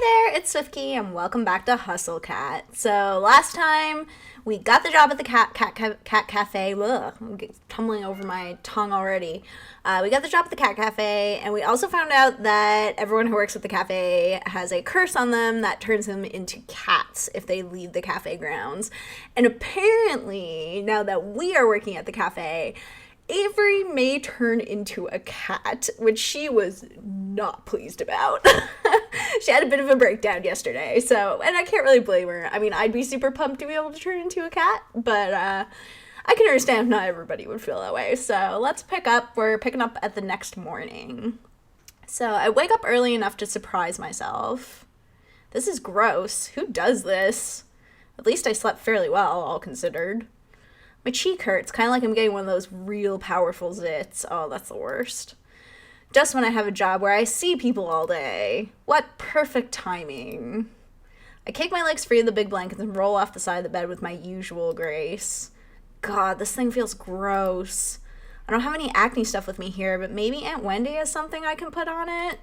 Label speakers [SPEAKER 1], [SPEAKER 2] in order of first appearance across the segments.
[SPEAKER 1] there, it's Swiftkey, and welcome back to Hustle Cat. So last time we got the job at the cat cafe. Ugh, I'm tumbling over my tongue already. We got the job at the cat cafe, and we also found out that everyone who works at the cafe has a curse on them that turns them into cats if they leave the cafe grounds. And apparently, now that we are working at the cafe, Avery may turn into a cat, which she was not pleased about. She had a bit of a breakdown yesterday, and I can't really blame her. I mean, I'd be super pumped to be able to turn into a cat, but I can understand if not everybody would feel that way. So let's pick up. We're picking up at the next morning. So I wake up early enough to surprise myself. This is gross. Who does this? At least I slept fairly well, all considered. My cheek hurts, kind of like I'm getting one of those real powerful zits. Oh, that's the worst. Just when I have a job where I see people all day. What perfect timing. I kick my legs free of the big blankets and roll off the side of the bed with my usual grace. God, this thing feels gross. I don't have any acne stuff with me here, but maybe Aunt Wendy has something I can put on it?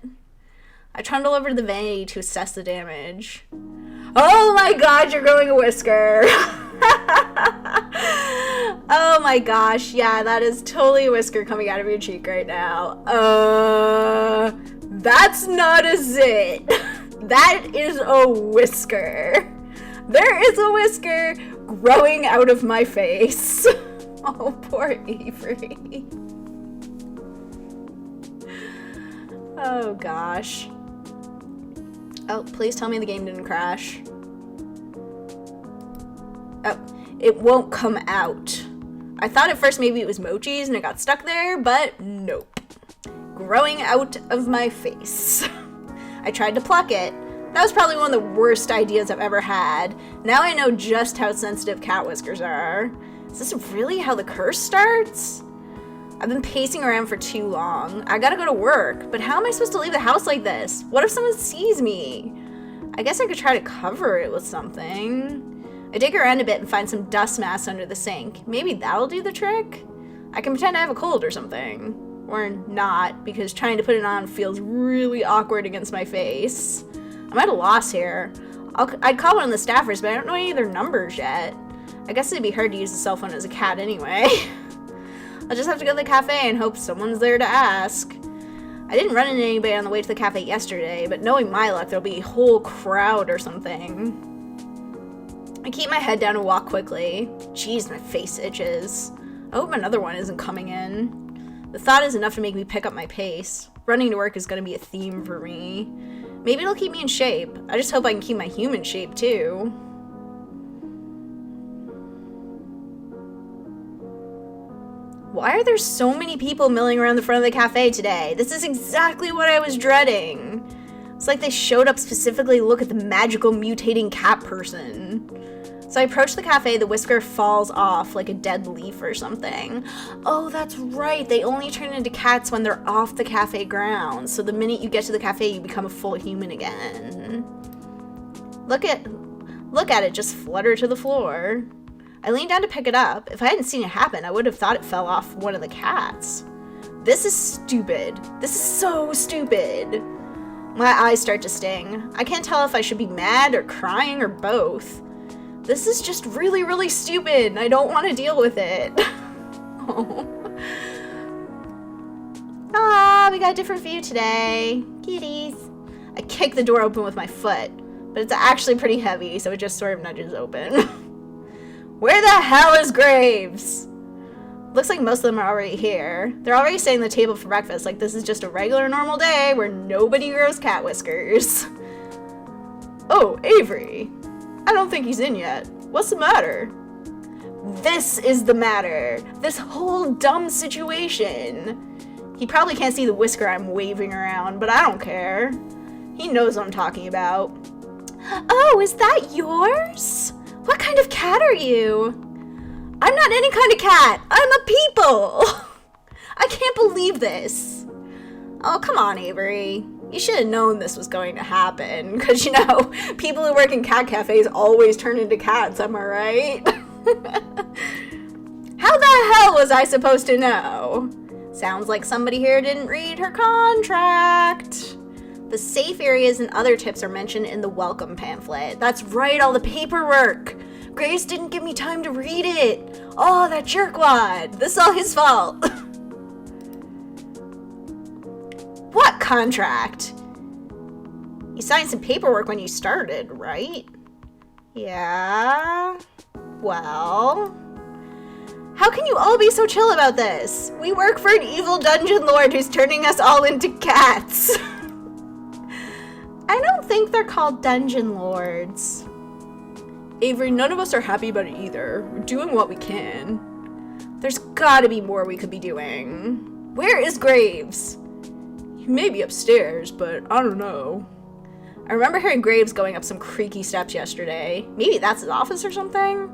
[SPEAKER 1] I trundle over to the vanity to assess the damage. Oh my god, you're growing a whisker! Oh my gosh, yeah, that is totally a whisker coming out of your cheek right now. That's not a zit. That is a whisker. There is a whisker growing out of my face. Oh, poor Avery. Oh gosh. Oh, please tell me the game didn't crash. Oh, it won't come out. I thought at first maybe it was mochis and it got stuck there, but nope. Growing out of my face. I tried to pluck it. That was probably one of the worst ideas I've ever had. Now I know just how sensitive cat whiskers are. Is this really how the curse starts? I've been pacing around for too long. I gotta go to work, but how am I supposed to leave the house like this? What if someone sees me? I guess I could try to cover it with something. I dig around a bit and find some dust masks under the sink. Maybe that'll do the trick? I can pretend I have a cold or something. Or not, because trying to put it on feels really awkward against my face. I'm at a loss here. I'd call one of the staffers, but I don't know any of their numbers yet. I guess it'd be hard to use a cell phone as a cat anyway. I'll just have to go to the cafe and hope someone's there to ask. I didn't run into anybody on the way to the cafe yesterday, but knowing my luck, there'll be a whole crowd or something. I keep my head down and walk quickly. Jeez, my face itches. I hope another one isn't coming in. The thought is enough to make me pick up my pace. Running to work is going to be a theme for me. Maybe it'll keep me in shape. I just hope I can keep my human shape, too. Why are there so many people milling around the front of the cafe today? This is exactly what I was dreading. It's like they showed up specifically to look at the magical mutating cat person. So I approach the cafe, the whisker falls off like a dead leaf or something. Oh, that's right. They only turn into cats when they're off the cafe grounds. So the minute you get to the cafe, you become a full human again. Look at it just flutter to the floor. I leaned down to pick it up. If I hadn't seen it happen, I would have thought it fell off one of the cats. This is stupid. This is so stupid. My eyes start to sting. I can't tell if I should be mad or crying or both. This is just really, really stupid, and I don't want to deal with it. Oh. Ah, we got a different view today. Kitties. I kick the door open with my foot, but it's actually pretty heavy, so it just sort of nudges open. Where the hell is Graves? Looks like most of them are already here. They're already setting the table for breakfast, like this is just a regular normal day where nobody grows cat whiskers. Oh, Avery. I don't think he's in yet. What's the matter? This is the matter. This whole dumb situation. He probably can't see the whisker I'm waving around, but I don't care. He knows what I'm talking about. Oh, is that yours? What kind of cat are you? I'm not any kind of cat. I'm a people. I can't believe this. Oh, come on, Avery. You should have known this was going to happen, because, you know, people who work in cat cafes always turn into cats, am I right? How the hell was I supposed to know? Sounds like somebody here didn't read her contract. The safe areas and other tips are mentioned in the welcome pamphlet. That's right, all the paperwork. Grace didn't give me time to read it. Oh, that jerkwad. This is all his fault. What contract? You signed some paperwork when you started, right? Yeah. Well, how can you all be so chill about this? We work for an evil dungeon lord who's turning us all into cats. I don't think they're called dungeon lords. Avery, none of us are happy about it either. We're doing what we can. There's gotta be more we could be doing. Where is Graves? He may be upstairs, but I don't know. I remember hearing Graves going up some creaky steps yesterday. Maybe that's his office or something?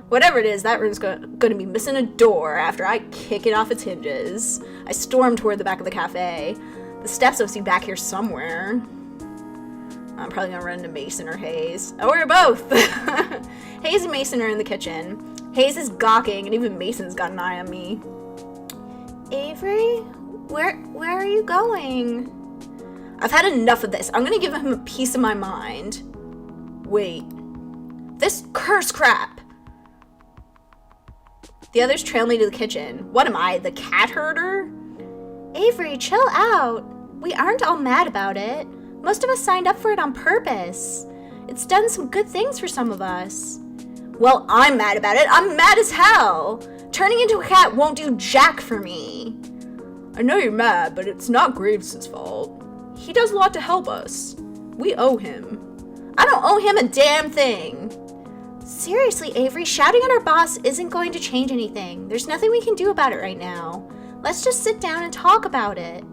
[SPEAKER 1] Whatever it is, that room's gonna be missing a door after I kick it off its hinges. I storm toward the back of the cafe. The steps must be back here somewhere. I'm probably gonna run into Mason or Hayes. Oh, we're both! Hayes and Mason are in the kitchen. Hayes is gawking, and even Mason's got an eye on me. Avery? Where are you going? I've had enough of this. I'm gonna give him a piece of my mind. Wait. This curse crap! The others trail me to the kitchen. What am I, the cat herder? Avery, chill out. We aren't all mad about it. Most of us signed up for it on purpose. It's done some good things for some of us. Well, I'm mad about it. I'm mad as hell. Turning into a cat won't do jack for me. I know you're mad, but it's not Graves' fault. He does a lot to help us. We owe him. I don't owe him a damn thing. Seriously, Avery, shouting at our boss isn't going to change anything. There's nothing we can do about it right now. Let's just sit down and talk about it.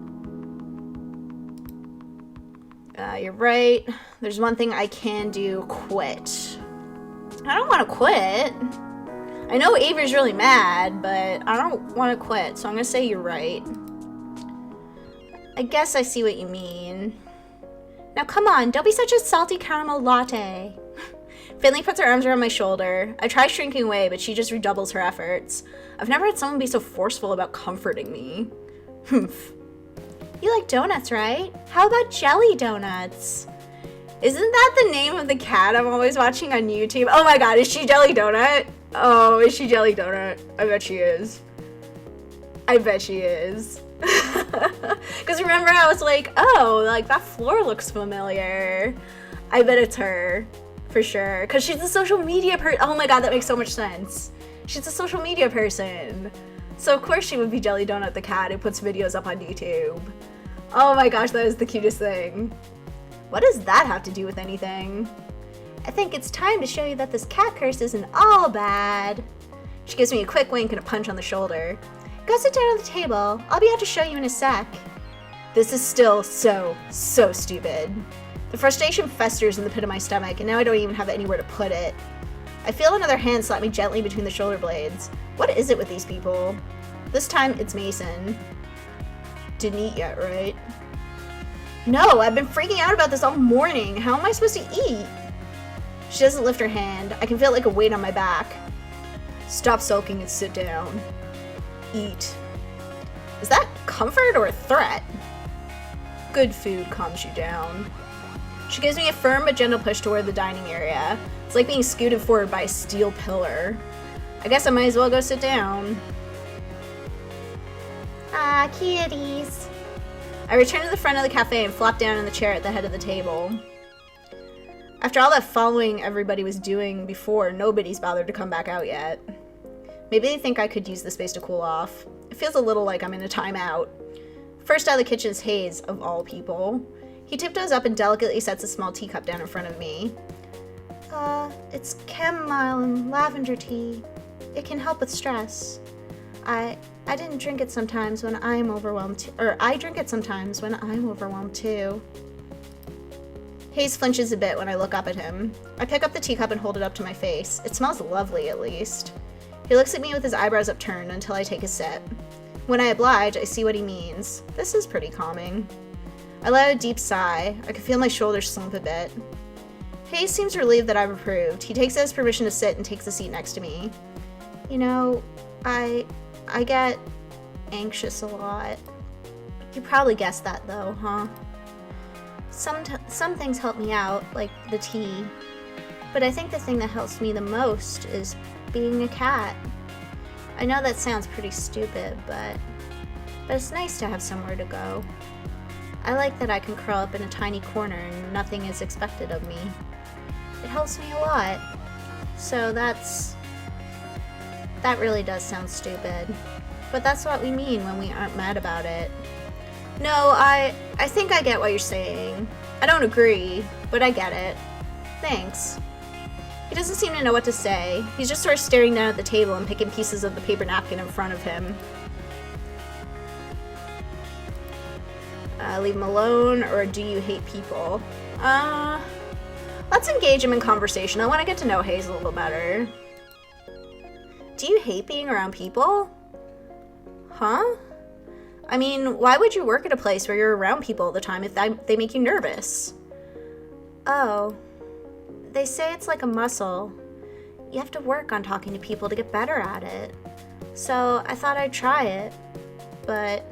[SPEAKER 1] You're right. There's one thing I can do, quit. I don't want to quit. I know Avery's really mad, but I don't want to quit, so I'm going to say you're right. I guess I see what you mean. Now come on, don't be such a salty caramel latte. Finley puts her arms around my shoulder. I try shrinking away, but she just redoubles her efforts. I've never had someone be so forceful about comforting me. Humph. You like donuts, right? How about jelly donuts? Isn't that the name of the cat I'm always watching on YouTube? Oh my god, is she Jelly Donut? Oh, is she Jelly Donut? I bet she is. I bet she is. Because remember I was like, oh, like that floor looks familiar. I bet it's her. For sure. Because she's a social media person. Oh my god, that makes so much sense. She's a social media person. So of course she would be Jelly Donut the cat who puts videos up on YouTube. Oh my gosh, that is the cutest thing. What does that have to do with anything? I think it's time to show you that this cat curse isn't all bad. She gives me a quick wink and a punch on the shoulder. Go sit down on the table. I'll be out to show you in a sec. This is still so stupid. The frustration festers in the pit of my stomach, and now I don't even have anywhere to put it. I feel another hand slap me gently between the shoulder blades. What is it with these people? This time, it's Mason. Didn't eat yet, right? No, I've been freaking out about this all morning. How am I supposed to eat? She doesn't lift her hand. I can feel like a weight on my back. Stop sulking and sit down. Eat. Is that comfort or a threat? Good food calms you down. She gives me a firm but gentle push toward the dining area. It's like being scooted forward by a steel pillar. I guess I might as well go sit down. Ah, kitties. I return to the front of the cafe and flop down in the chair at the head of the table. After all that following everybody was doing before, nobody's bothered to come back out yet. Maybe they think I could use the space to cool off. It feels a little like I'm in a timeout. First out of the kitchen is Hayes, of all people. He tiptoes up and delicately sets a small teacup down in front of me. It's chamomile and lavender tea. It can help with stress. I didn't drink it sometimes when I'm overwhelmed, I drink it sometimes when I'm overwhelmed too. Hayes flinches a bit when I look up at him. I pick up the teacup and hold it up to my face. It smells lovely, at least. He looks at me with his eyebrows upturned until I take a sip. When I oblige, I see what he means. This is pretty calming. I let out a deep sigh. I can feel my shoulders slump a bit. Hayes seems relieved that I've approved. He takes it as permission to sit and takes a seat next to me. You know, I get anxious a lot. You probably guessed that though, huh? Some things help me out, like the tea. But I think the thing that helps me the most is being a cat. I know that sounds pretty stupid, but it's nice to have somewhere to go. I like that I can curl up in a tiny corner and nothing is expected of me. It helps me a lot. So that really does sound stupid. But that's what we mean when we aren't mad about it. No, I think I get what you're saying. I don't agree, but I get it. Thanks. He doesn't seem to know what to say. He's just sort of staring down at the table and picking pieces of the paper napkin in front of him. Leave him alone, or do you hate people? Let's engage him in conversation. I want to get to know Hayes a little better. Do you hate being around people? Huh? I mean, why would you work at a place where you're around people all the time if they make you nervous? Oh. They say it's like a muscle. You have to work on talking to people to get better at it. So I thought I'd try it. But...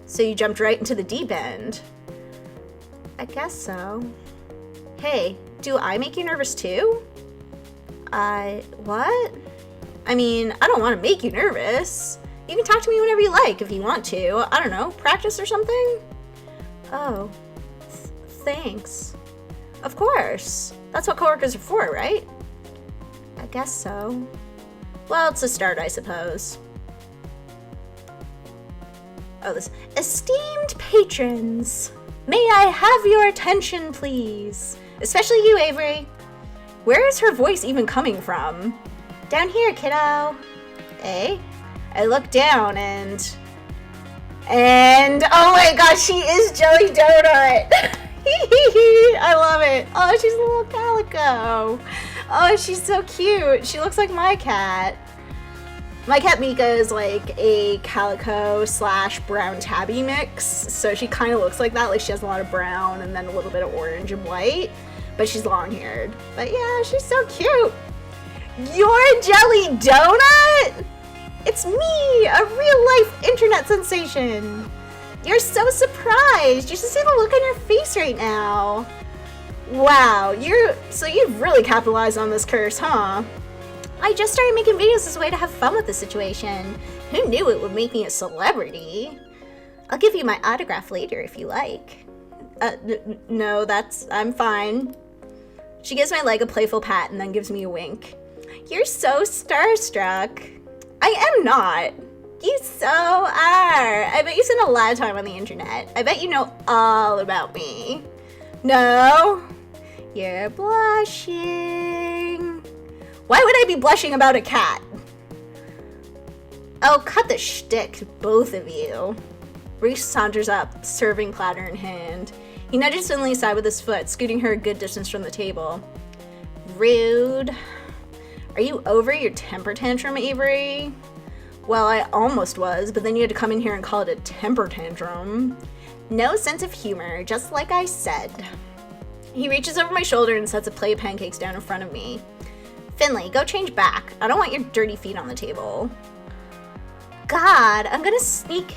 [SPEAKER 1] So you jumped right into the deep end? I guess so. Hey, do I make you nervous too? What? I mean, I don't want to make you nervous. You can talk to me whenever you like if you want to. I don't know, practice or something? Oh, thanks. Of course. That's what coworkers are for, right? I guess so. Well, it's a start, I suppose. Oh, this. Esteemed patrons, may I have your attention, please? Especially you, Avery. Where is her voice even coming from? Down here, kiddo. Eh? I look down and oh my gosh, she is Jelly Donut. I love it. Oh, she's a little calico. Oh, she's so cute. She looks like my cat. My cat Mika is like a calico / brown tabby mix, so she kind of looks like that. Like she has a lot of brown and then a little bit of orange and white, but she's long-haired. But yeah, she's so cute. You're Jelly Donut? It's me, a real-life internet sensation. You're so surprised. You should see the look on your face right now. Wow, you've really capitalized on this curse, huh? I just started making videos as a way to have fun with the situation. Who knew it would make me a celebrity? I'll give you my autograph later if you like. No, I'm fine. She gives my leg a playful pat and then gives me a wink. You're so starstruck. I am not. You so are. I bet you spend a lot of time on the internet. I bet you know all about me. No? You're blushing. Why would I be blushing about a cat? Oh, cut the shtick, both of you. Reese saunters up, serving platter in hand. He nudges Finley aside with his foot, scooting her a good distance from the table. Rude. Are you over your temper tantrum, Avery? Well, I almost was, but then you had to come in here and call it a temper tantrum. No sense of humor, just like I said. He reaches over my shoulder and sets a plate of pancakes down in front of me. Finley, go change back. I don't want your dirty feet on the table. God, I'm gonna sneak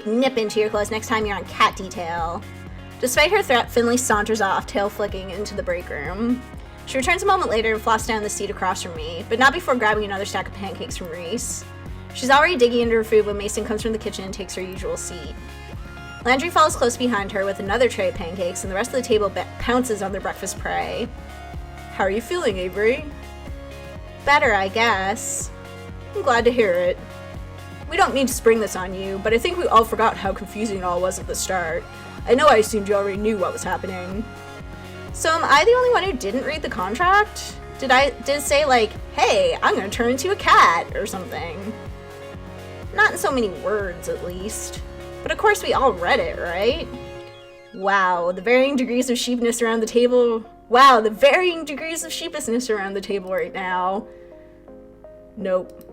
[SPEAKER 1] nip into your clothes next time you're on cat detail. Despite her threat, Finley saunters off, tail flicking into the break room. She returns a moment later and flops down the seat across from me, but not before grabbing another stack of pancakes from Reese. She's already digging into her food when Mason comes from the kitchen and takes her usual seat. Landry follows close behind her with another tray of pancakes, and the rest of the table pounces on their breakfast prey. How are you feeling, Avery? Better, I guess. I'm glad to hear it. We don't mean to spring this on you, but I think we all forgot how confusing it all was at the start. I know I assumed you already knew what was happening. So am I the only one who didn't read the contract? Did it say like, hey, I'm gonna turn into a cat or something? Not in so many words, at least. But of course we all read it, right? Wow, the varying degrees of sheepness around the table. Wow, the varying degrees of sheepishness around the table right now. Nope.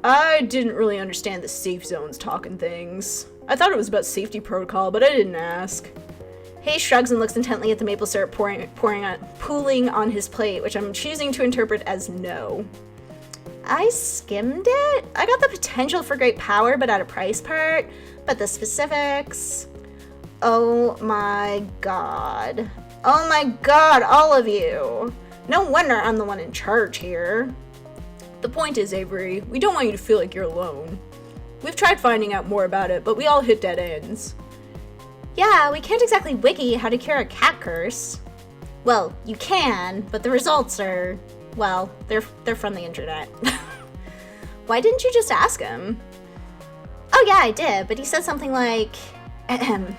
[SPEAKER 1] I didn't really understand the safe zones talking things. I thought it was about safety protocol, but I didn't ask. Hayes shrugs and looks intently at the maple syrup pooling on his plate, which I'm choosing to interpret as no. I skimmed it? I got the potential for great power, but at a price part. But the specifics... Oh my god. Oh my god, all of you. No wonder I'm the one in charge here.
[SPEAKER 2] The point is, Avery, we don't want you to feel like you're alone. We've tried finding out more about it, but we all hit dead ends.
[SPEAKER 1] Yeah, we can't exactly wiki how to cure a cat curse. Well, you can, but the results are, well, they're from the internet. Why didn't you just ask him? Oh yeah, I did, but he said something like, ahem.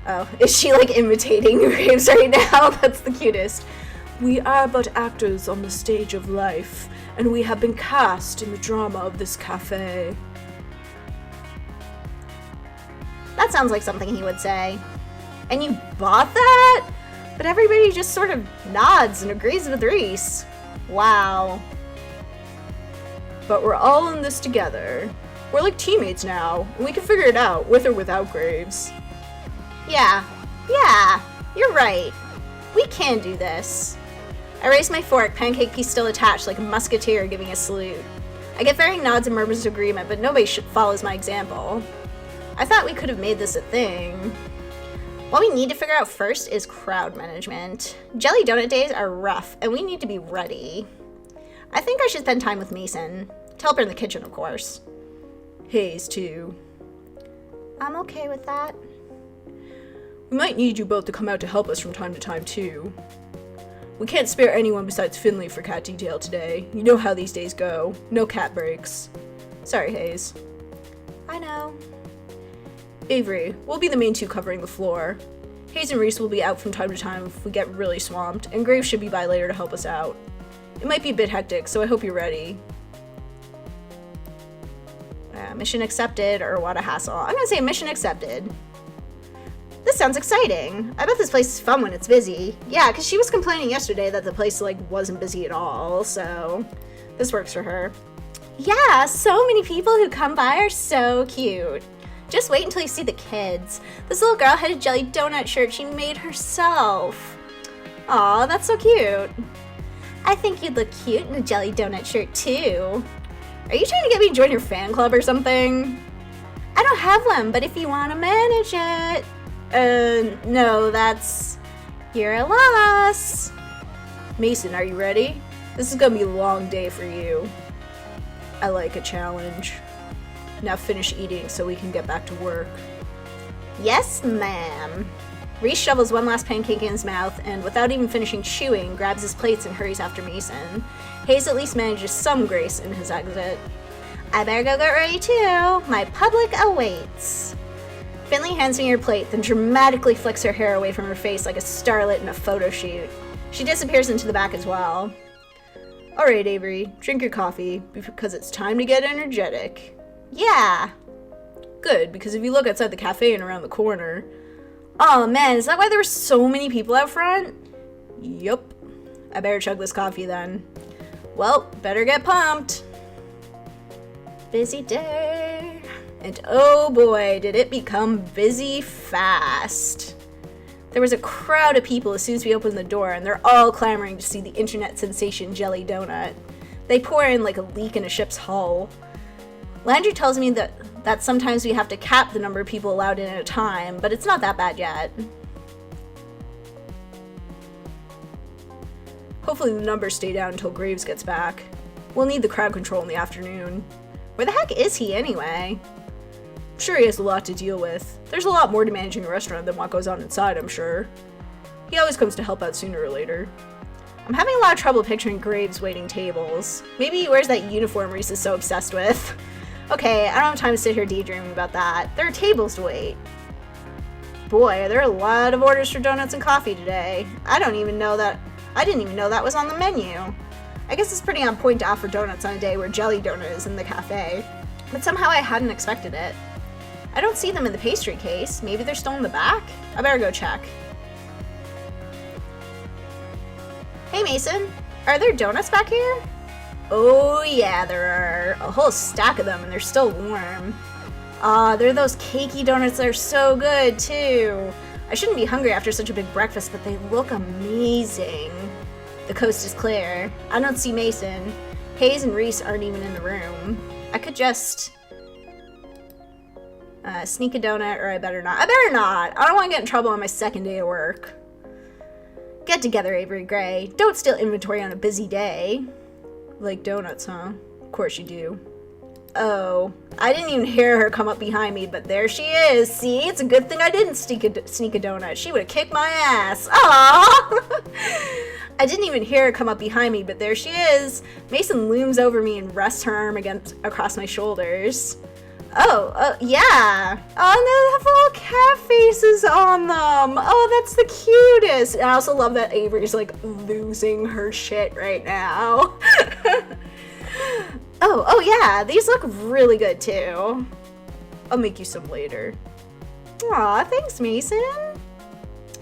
[SPEAKER 1] Oh, is she like imitating Graves right now? That's the cutest.
[SPEAKER 2] We are but actors on the stage of life, and we have been cast in the drama of this cafe.
[SPEAKER 1] That sounds like something he would say. And you bought that? But everybody just sort of nods and agrees with Reese. Wow.
[SPEAKER 2] But we're all in this together. We're like teammates now, and we can figure it out, with or without Graves.
[SPEAKER 1] Yeah, you're right. We can do this. I raise my fork, pancake piece still attached like a musketeer giving a salute. I get varying nods and murmurs of agreement, but nobody follows my example. I thought we could have made this a thing. What we need to figure out first is crowd management. Jelly donut days are rough, and we need to be ready. I think I should spend time with Mason. To help her in the kitchen, of course.
[SPEAKER 2] Hayes, too.
[SPEAKER 1] I'm okay with that.
[SPEAKER 2] We might need you both to come out to help us from time to time, too. We can't spare anyone besides Finley for cat detail today. You know how these days go. No cat breaks. Sorry, Hayes.
[SPEAKER 1] I know.
[SPEAKER 2] Avery, we'll be the main two covering the floor. Hayes and Reese will be out from time to time if we get really swamped, and Graves should be by later to help us out. It might be a bit hectic, so I hope you're ready.
[SPEAKER 1] Mission accepted, or what a hassle. I'm gonna say mission accepted. This sounds exciting. I bet this place is fun when it's busy. Yeah, because she was complaining yesterday that the place wasn't busy at all, so this works for her. Yeah, so many people who come by are so cute. Just wait until you see the kids. This little girl had a jelly donut shirt she made herself. Aw, that's so cute. I think you'd look cute in a jelly donut shirt too. Are you trying to get me to join your fan club or something? I don't have one, but if you want to manage it. No, that's... You're a loss.
[SPEAKER 2] Mason, are you ready? This is gonna be a long day for you. I like a challenge. Now finish eating so we can get back to work.
[SPEAKER 1] Yes, ma'am. Reese shovels one last pancake in his mouth and, without even finishing chewing, grabs his plates and hurries after Mason. Hayes at least manages some grace in his exit. I better go get ready too. My public awaits. Finley hands me her plate, then dramatically flicks her hair away from her face like a starlet in a photo shoot. She disappears into the back as well.
[SPEAKER 2] Alright, Avery, drink your coffee, because it's time to get energetic.
[SPEAKER 1] Yeah.
[SPEAKER 2] Good, because if you look outside the cafe and around the corner...
[SPEAKER 1] Oh man, is that why there were so many people out front?
[SPEAKER 2] Yup. I better chug this coffee then. Well, better get pumped.
[SPEAKER 1] Busy day.
[SPEAKER 2] And oh boy, did it become busy fast. There was a crowd of people as soon as we opened the door, and they're all clamoring to see the internet sensation jelly donut. They pour in like a leak in a ship's hull. Landry tells me that sometimes we have to cap the number of people allowed in at a time, but it's not that bad yet. Hopefully the numbers stay down until Graves gets back. We'll need the crowd control in the afternoon.
[SPEAKER 1] Where the heck is he anyway?
[SPEAKER 2] I'm sure he has a lot to deal with. There's a lot more to managing a restaurant than what goes on inside, I'm sure. He always comes to help out sooner or later.
[SPEAKER 1] I'm having a lot of trouble picturing Graves waiting tables. Maybe he wears that uniform Reese is so obsessed with. Okay, I don't have time to sit here daydreaming about that. There are tables to wait. Boy, there are a lot of orders for donuts and coffee today. I didn't even know that was on the menu. I guess it's pretty on point to offer donuts on a day where jelly donut is in the cafe. But somehow I hadn't expected it. I don't see them in the pastry case. Maybe they're still in the back? I better go check. Hey Mason, are there donuts back here? Oh yeah, there are. A whole stack of them, and they're still warm. They're those cakey donuts that are so good too. I shouldn't be hungry after such a big breakfast, but they look amazing. The coast is clear. I don't see Mason. Hayes and Reese aren't even in the room. I could just...
[SPEAKER 2] Sneak a donut, or I better not. I better not! I don't want to get in trouble on my second day of work. Get together, Avery Grey. Don't steal inventory on a busy day. Like donuts, huh? Of course you do. Oh, I didn't even hear her come up behind me, but there she is. See, it's a good thing I didn't sneak a donut. She would have kicked my ass. Aww! I didn't even hear her come up behind me, but there she is. Mason looms over me and rests her arm across my shoulders. Oh, yeah. Oh, they have little cat faces on them. Oh, that's the cutest. And I also love that Avery's, like, losing her shit right now. Oh, yeah. These look really good, too. I'll make you some later. Aw, thanks, Mason.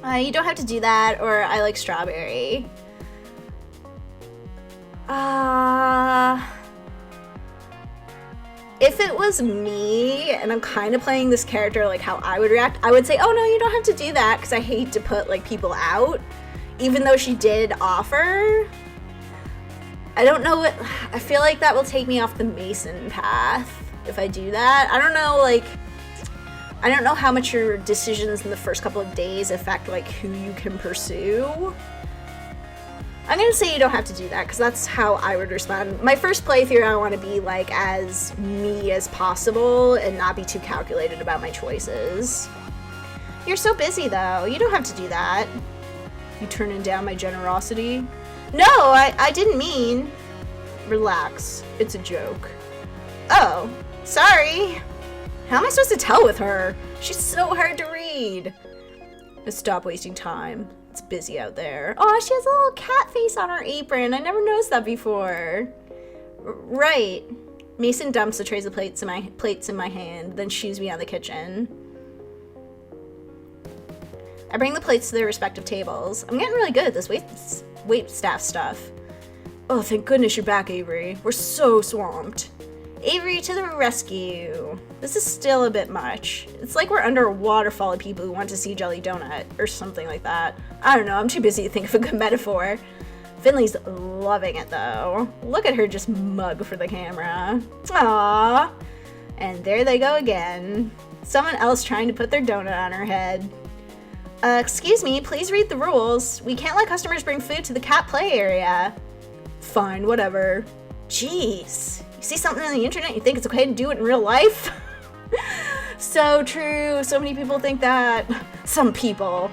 [SPEAKER 2] You don't have to do that, or I like strawberry. If it was me, and I'm kind of playing this character like how I would react, I would say, oh no, you don't have to do that, because I hate to put like people out, even though she did offer. I don't know what, I feel like that will take me off the Mason path if I do that. I don't know how much your decisions in the first couple of days affect like who you can pursue. I'm gonna say you don't have to do that, because that's how I would respond. My first playthrough, I want to be like as me as possible and not be too calculated about my choices. You're so busy though, you don't have to do that. You turning down my generosity? No, I didn't mean. Relax, it's a joke. Oh, sorry. How am I supposed to tell with her? She's so hard to read. Let's stop wasting time. It's busy out there. Oh, she has a little cat face on her apron. I never noticed that before. Right. Mason dumps the trays of plates in my hand, then shoos me out of the kitchen. I bring the plates to their respective tables. I'm getting really good at this wait staff stuff. Oh, thank goodness you're back, Avery. We're so swamped. Avery to the rescue. This is still a bit much. It's like we're under a waterfall of people who want to see Jelly Donut, or something like that. I don't know, I'm too busy to think of a good metaphor. Finley's loving it though. Look at her just mug for the camera. Aww. And there they go again. Someone else trying to put their donut on her head. Excuse me, please read the rules. We can't let customers bring food to the cat play area. Fine, whatever. Jeez. You see something on the internet, you think it's okay to do it in real life? So true. So many people think that. Some people.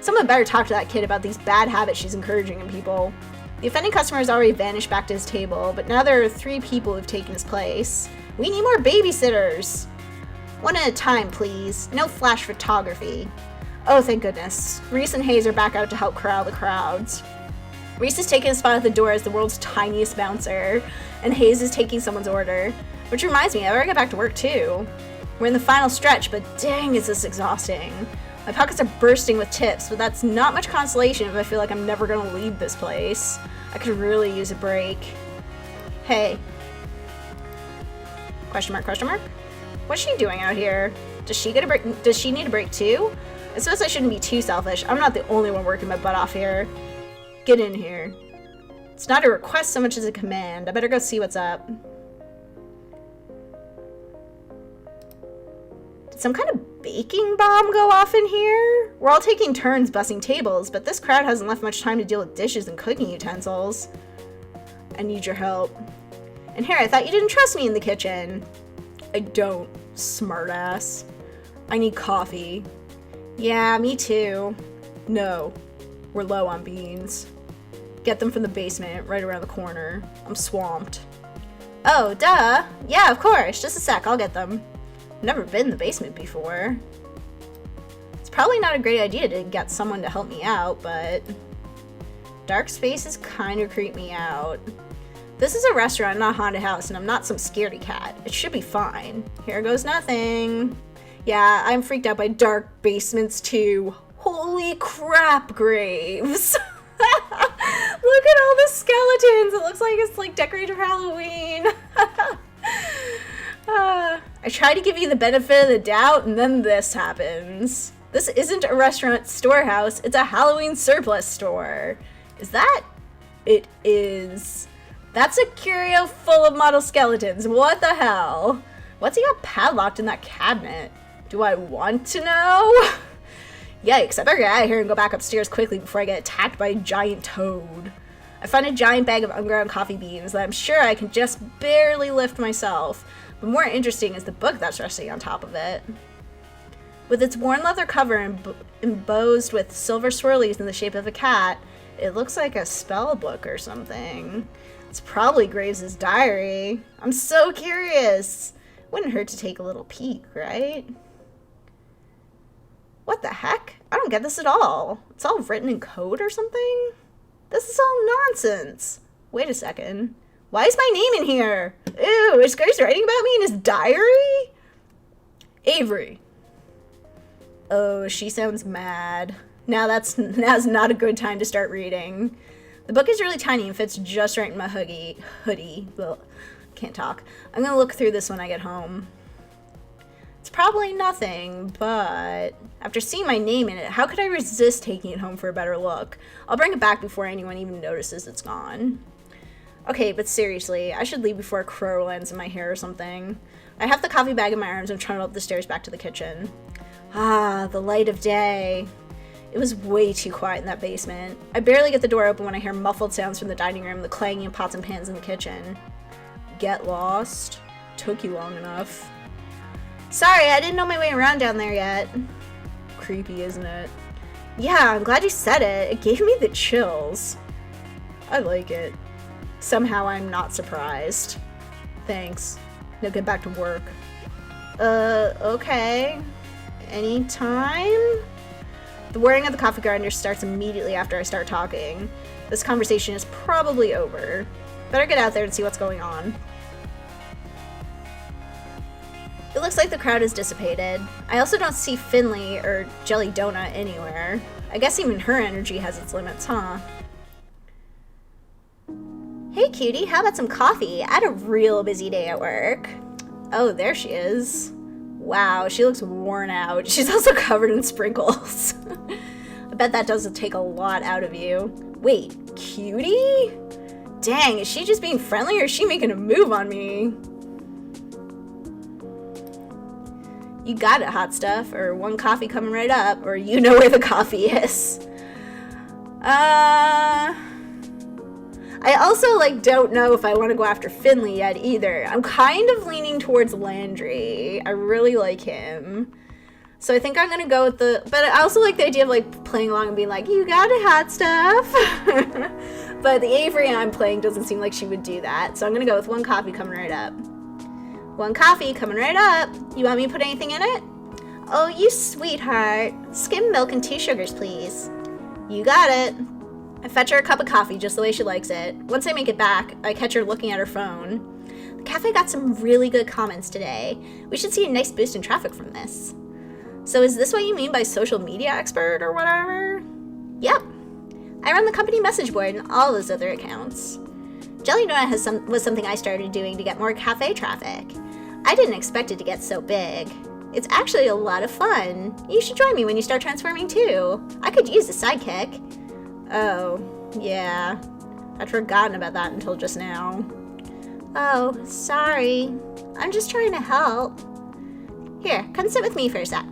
[SPEAKER 2] Someone better talk to that kid about these bad habits she's encouraging in people. The offending customer has already vanished back to his table, but now there are 3 people who've taken his place. We need more babysitters. One at a time, please. No flash photography. Oh, thank goodness. Reese and Hayes are back out to help corral the crowds. Reese is taking a spot at the door as the world's tiniest bouncer, and Hayes is taking someone's order. Which reminds me, I better get back to work too. We're in the final stretch, but dang, is this exhausting. My pockets are bursting with tips, but that's not much consolation if I feel like I'm never gonna leave this place. I could really use a break. Hey. Question mark, question mark? What's she doing out here? Does she get a break? Does she need a break too? I suppose I shouldn't be too selfish. I'm not the only one working my butt off here. Get in here. It's not a request so much as a command. I better go see what's up. Did some kind of baking bomb go off in here? We're all taking turns bussing tables, but this crowd hasn't left much time to deal with dishes and cooking utensils. I need your help. And here, I thought you didn't trust me in the kitchen. I don't, smartass. I need coffee. Yeah, me too. No, we're low on beans. Get them from the basement, right around the corner. I'm swamped. Oh, duh. Yeah, of course. Just a sec, I'll get them. I've never been in the basement before. It's probably not a great idea to get someone to help me out, but dark spaces kind of creep me out. This is a restaurant, not a haunted house, and I'm not some scaredy cat. It should be fine. Here goes nothing. Yeah, I'm freaked out by dark basements too. Holy crap, Graves. Look at all the skeletons. It looks like it's like decorated for Halloween. I try to give you the benefit of the doubt, and then this happens. This isn't a restaurant storehouse. It's a Halloween surplus store. Is that? It is. That's a curio full of model skeletons. What the hell? What's he got padlocked in that cabinet? Do I want to know? Yikes, I better get out of here and go back upstairs quickly before I get attacked by a giant toad. I find a giant bag of unground coffee beans that I'm sure I can just barely lift myself, but more interesting is the book that's resting on top of it. With its worn leather cover embossed with silver swirlies in the shape of a cat, it looks like a spell book or something. It's probably Graves' diary. I'm so curious. Wouldn't hurt to take a little peek, right? What the heck? I don't get this at all. It's all written in code or something? This is all nonsense. Wait a second. Why is my name in here? Ew, is Grace writing about me in his diary? Avery. Oh, she sounds mad. Now's not a good time to start reading. The book is really tiny and fits just right in my hoodie. Well, can't talk. I'm gonna look through this when I get home. It's probably nothing, but after seeing my name in it, how could I resist taking it home for a better look? I'll bring it back before anyone even notices it's gone. Okay, but seriously, I should leave before a crow lands in my hair or something. I have the coffee bag in my arms and trundle up the stairs back to the kitchen. Ah, the light of day. It was way too quiet in that basement. I barely get the door open when I hear muffled sounds from the dining room, the clanging of pots and pans in the kitchen. Get lost? Took you long enough. Sorry, I didn't know my way around down there yet. Creepy, isn't it? Yeah, I'm glad you said it. It gave me the chills. I like it. Somehow I'm not surprised. Thanks. Now get back to work. Okay. Anytime? The whirring of the coffee grinder starts immediately after I start talking. This conversation is probably over. Better get out there and see what's going on. It looks like the crowd has dissipated. I also don't see Finley or Jelly Donut anywhere. I guess even her energy has its limits, huh? Hey cutie, how about some coffee? I had a real busy day at work. Oh, there she is. Wow, she looks worn out. She's also covered in sprinkles. I bet that doesn't take a lot out of you. Wait, cutie? Dang, is she just being friendly or is she making a move on me? You got it, hot stuff, or one coffee coming right up, or you know where the coffee is. I also, don't know if I want to go after Finley yet either. I'm kind of leaning towards Landry. I really like him. So I think I'm going to go with but I also like the idea of, playing along and being like, you got it, hot stuff. But the Avery I'm playing doesn't seem like she would do that. So I'm going to go with one coffee coming right up. One coffee coming right up. You want me to put anything in it? Oh, you sweetheart. Skim milk and 2 sugars, please. You got it. I fetch her a cup of coffee just the way she likes it. Once I make it back, I catch her looking at her phone. The cafe got some really good comments today. We should see a nice boost in traffic from this. So is this what you mean by social media expert or whatever? Yep. I run the company message board and all those other accounts. Jelly Donut was something I started doing to get more cafe traffic. I didn't expect it to get so big. It's actually a lot of fun. You should join me when you start transforming too. I could use a sidekick. Oh, yeah. I'd forgotten about that until just now. Oh, sorry. I'm just trying to help. Here, come sit with me for a sec.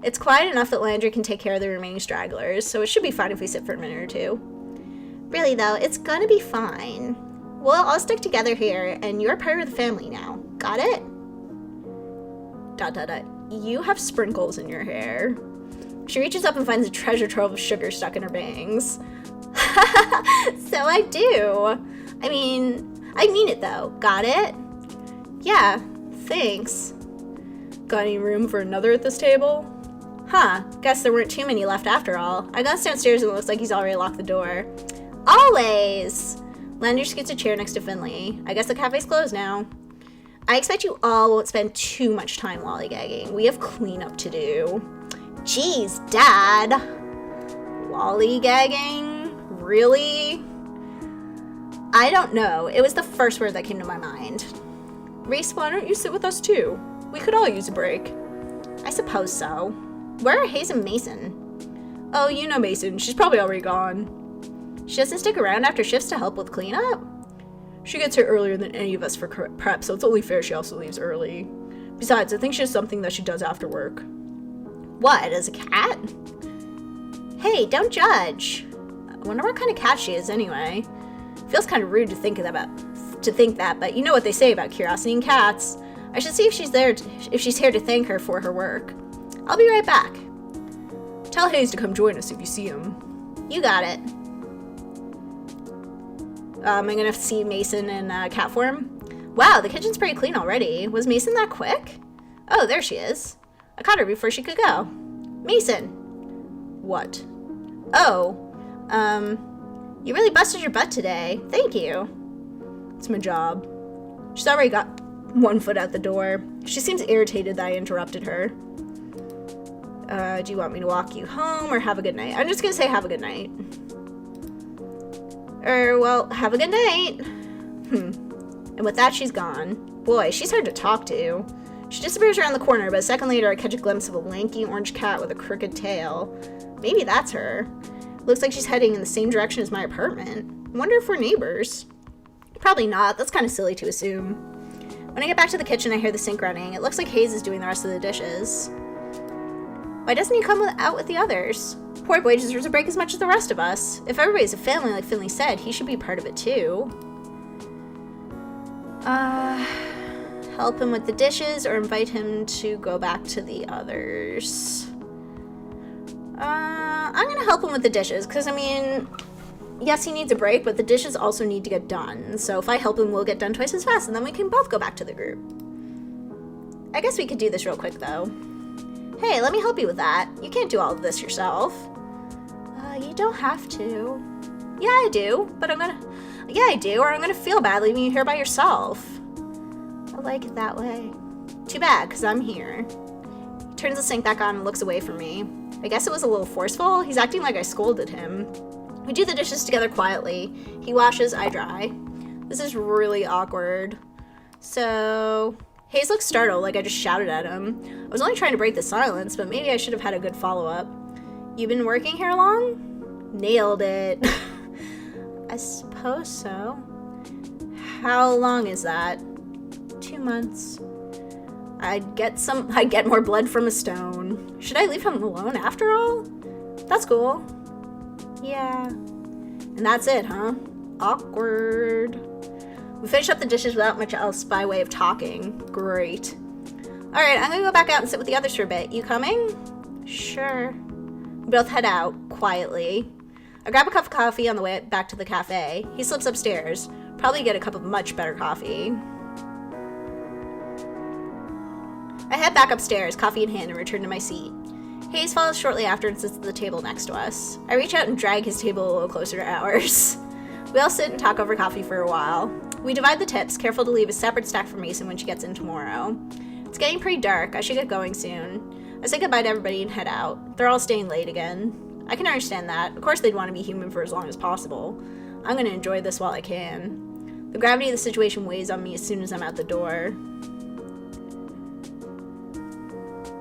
[SPEAKER 2] It's quiet enough that Landry can take care of the remaining stragglers, so it should be fine if we sit for a minute or two. Really though, it's gonna be fine. We'll all stick together here, and you're part of the family now. Got it? ... You have sprinkles in your hair. She reaches up and finds a treasure trove of sugar stuck in her bangs. So I do. I mean it though. Got it? Yeah, thanks. Got any room for another at this table? Huh, guess there weren't too many left after all. I glanced downstairs and it looks like he's already locked the door. Always! Landry gets a chair next to Finley. I guess the cafe's closed now. I expect you all won't spend too much time lollygagging. We have cleanup to do. Jeez, Dad. Lollygagging? Really? I don't know. It was the first word that came to my mind. Reese, why don't you sit with us too? We could all use a break. I suppose so. Where are Hayes and Mason? Oh, you know Mason. She's probably already gone. She doesn't stick around after shifts to help with cleanup? She gets here earlier than any of us for prep, so it's only fair she also leaves early. Besides, I think she has something that she does after work.
[SPEAKER 1] What, as a cat? Hey, don't judge. I wonder what kind of cat she is anyway. Feels kind of rude to think that, but you know what they say about curiosity in cats. I should see if she's here to thank her for her work. I'll be right back.
[SPEAKER 2] Tell Hayes to come join us if you see him.
[SPEAKER 1] You got it. Am I gonna see Mason in cat form? Wow, the kitchen's pretty clean already. Was Mason that quick? Oh, there she is. I caught her before she could go. Mason!
[SPEAKER 2] What?
[SPEAKER 1] Oh, you really busted your butt today. Thank you.
[SPEAKER 2] It's my job. She's already got one foot out the door. She seems irritated that I interrupted her. Do you want me to walk you home or have a good night? I'm just gonna say have a good night.
[SPEAKER 1] Well, have a good night. And with that, she's gone. Boy, she's hard to talk to. She disappears around the corner, but a second later I catch a glimpse of a lanky orange cat with a crooked tail. Maybe that's her. Looks like she's heading in the same direction as my apartment. I wonder if we're neighbors. Probably not. That's kind of silly to assume. When I get back to the kitchen, I hear the sink running. It looks like Hayes is doing the rest of the dishes. Why doesn't he come out with the others? Poor boy deserves a break as much as the rest of us. If everybody's a family, like Finley said, he should be part of it too. Help him with the dishes or invite him to go back to the others. I'm gonna help him with the dishes, because, I mean, yes, he needs a break, but the dishes also need to get done. So if I help him, we'll get done twice as fast, and then we can both go back to the group. I guess we could do this real quick, though. Hey, let me help you with that. You can't do all of this yourself. You don't have to. Yeah, I do, but Yeah, I do, or I'm gonna feel bad leaving you here by yourself. I like it that way. Too bad, because I'm here. He turns the sink back on and looks away from me. I guess it was a little forceful. He's acting like I scolded him. We do the dishes together quietly. He washes, I dry. This is really awkward. So, Hayes looks startled, like I just shouted at him. I was only trying to break the silence, but maybe I should have had a good follow-up. You been working here long? Nailed it. I suppose so. How long is that? 2 months. I'd get more blood from a stone. Should I leave him alone after all? That's cool. Yeah. And that's it, huh? Awkward. We finish up the dishes without much else by way of talking. Great. Alright, I'm gonna go back out and sit with the others for a bit. You coming? Sure. We both head out, quietly. I grab a cup of coffee on the way back to the cafe. He slips upstairs. Probably get a cup of much better coffee. I head back upstairs, coffee in hand, and return to my seat. Hayes follows shortly after and sits at the table next to us. I reach out and drag his table a little closer to ours. We all sit and talk over coffee for a while. We divide the tips, careful to leave a separate stack for Mason when she gets in tomorrow. It's getting pretty dark. I should get going soon. I say goodbye to everybody and head out. They're all staying late again. I can understand that. Of course they'd want to be human for as long as possible. I'm going to enjoy this while I can. The gravity of the situation weighs on me as soon as I'm out the door.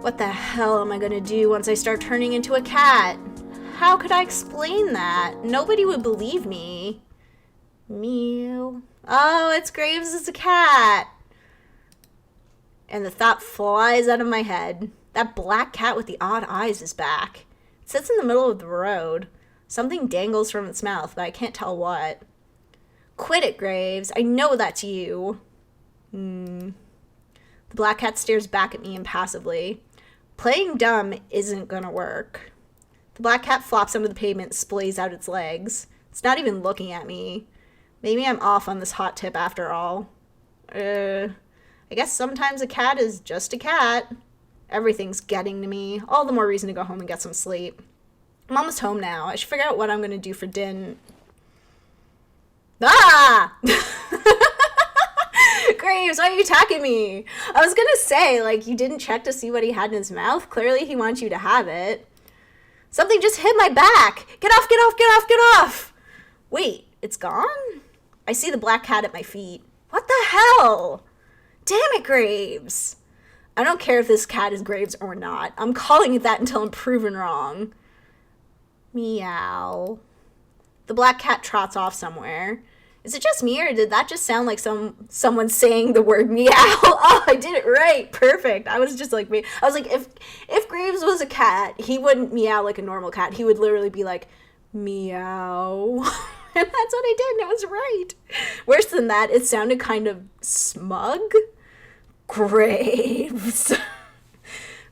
[SPEAKER 1] What the hell am I gonna do once I start turning into a cat? How could I explain that? Nobody would believe me. Meow. Oh, it's Graves as a cat. And the thought flies out of my head. That black cat with the odd eyes is back. It sits in the middle of the road. Something dangles from its mouth, but I can't tell what. Quit it, Graves. I know that's you. The black cat stares back at me impassively. Playing dumb isn't gonna work. The black cat flops onto the pavement and splays out its legs. It's not even looking at me. Maybe I'm off on this hot tip after all. I guess sometimes a cat is just a cat. Everything's getting to me. All the more reason to go home and get some sleep. I'm almost home now. I should figure out what I'm gonna do for dinner. Ah! Graves, why are you attacking me? I was gonna say, like, you didn't check to see what he had in his mouth. Clearly he wants you to have it. Something just hit my back. Get off, get off, get off, get off! Wait, it's gone? I see the black cat at my feet. What the hell? Damn it, Graves. I don't care if this cat is Graves or not. I'm calling it that until I'm proven wrong. Meow. The black cat trots off somewhere.
[SPEAKER 2] Is it just me, or did that just sound like someone saying the word meow? Oh, I did it right. Perfect. I was just like me. I was like, if Graves was a cat, he wouldn't meow like a normal cat. He would literally be like, meow. And that's what I did, and it was right. Worse than that, it sounded kind of smug. Graves.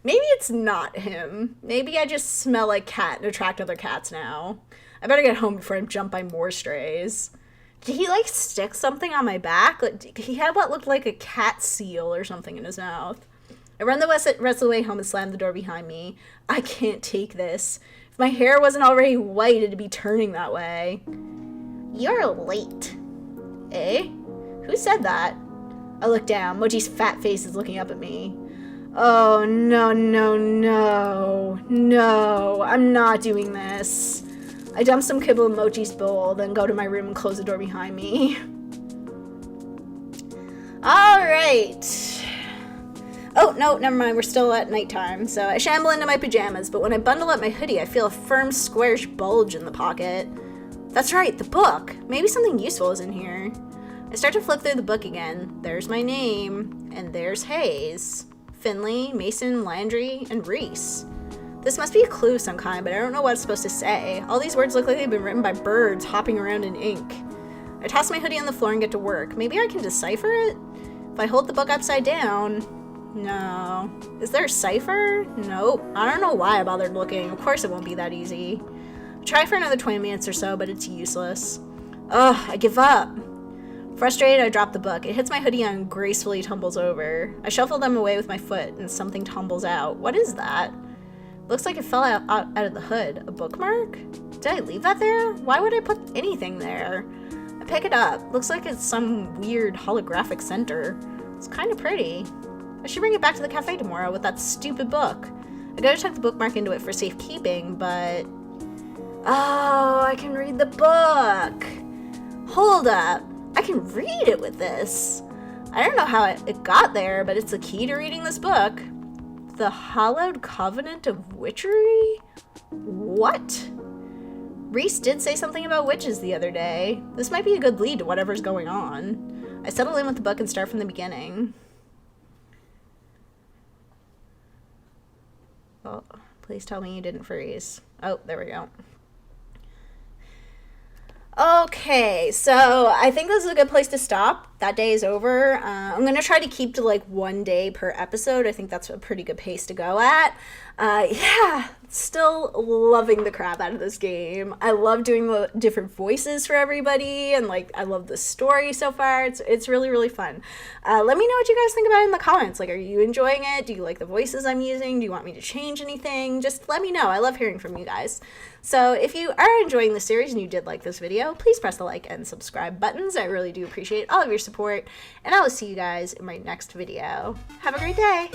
[SPEAKER 2] Maybe it's not him. Maybe I just smell like cat and attract other cats now. I better get home before I'm jumped by more strays. Did he, like, stick something on my back? Like, he had what looked like a cat seal or something in his mouth. I run the rest of the way home and slam the door behind me. I can't take this. If my hair wasn't already white, it'd be turning that way. You're late. Eh? Who said that? I look down. Mochi's fat face is looking up at me. Oh, no, no, no. No, I'm not doing this. I dump some kibble in Mochi's bowl, then go to my room and close the door behind me. Alright. Oh, no, never mind. We're still at nighttime. So I shamble into my pajamas, but when I bundle up my hoodie, I feel a firm, squarish bulge in the pocket. That's right, the book. Maybe something useful is in here. I start to flip through the book again. There's my name, and there's Hayes. Finley, Mason, Landry, and Reese. This must be a clue of some kind, but I don't know what it's supposed to say. All these words look like they've been written by birds hopping around in ink. I toss my hoodie on the floor and get to work. Maybe I can decipher it? If I hold the book upside down... No. Is there a cipher? Nope. I don't know why I bothered looking. Of course it won't be that easy. I try for another 20 minutes or so, but it's useless. Ugh, I give up. Frustrated, I drop the book. It hits my hoodie and gracefully tumbles over. I shuffle them away with my foot, and something tumbles out. What is that? Looks like it fell out of the hood. A bookmark? Did I leave that there? Why would I put anything there? I pick it up. Looks like it's some weird holographic center. It's kind of pretty. I should bring it back to the cafe tomorrow with that stupid book. I gotta tuck the bookmark into it for safekeeping, but... Oh, I can read the book! Hold up. I can read it with this. I don't know how it got there, but it's the key to reading this book. The Hallowed Covenant of Witchery? What? Reese did say something about witches the other day. This might be a good lead to whatever's going on. I settle in with the book and start from the beginning. Oh, please tell me you didn't freeze. Oh, there we go. Okay, so I think this is a good place to stop. That day is over. I'm going to try to keep to like 1 day per episode. I think that's a pretty good pace to go at. Yeah, still loving the crap out of this game. I love doing the different voices for everybody, and like I love the story so far. It's really, really fun. Let me know what you guys think about it in the comments. Like, are you enjoying it? Do you like the voices I'm using? Do you want me to change anything? Just let me know. I love hearing from you guys. So if you are enjoying the series and you did like this video, please press the like and subscribe buttons. I really do appreciate all of your support, and I will see you guys in my next video. Have a great day!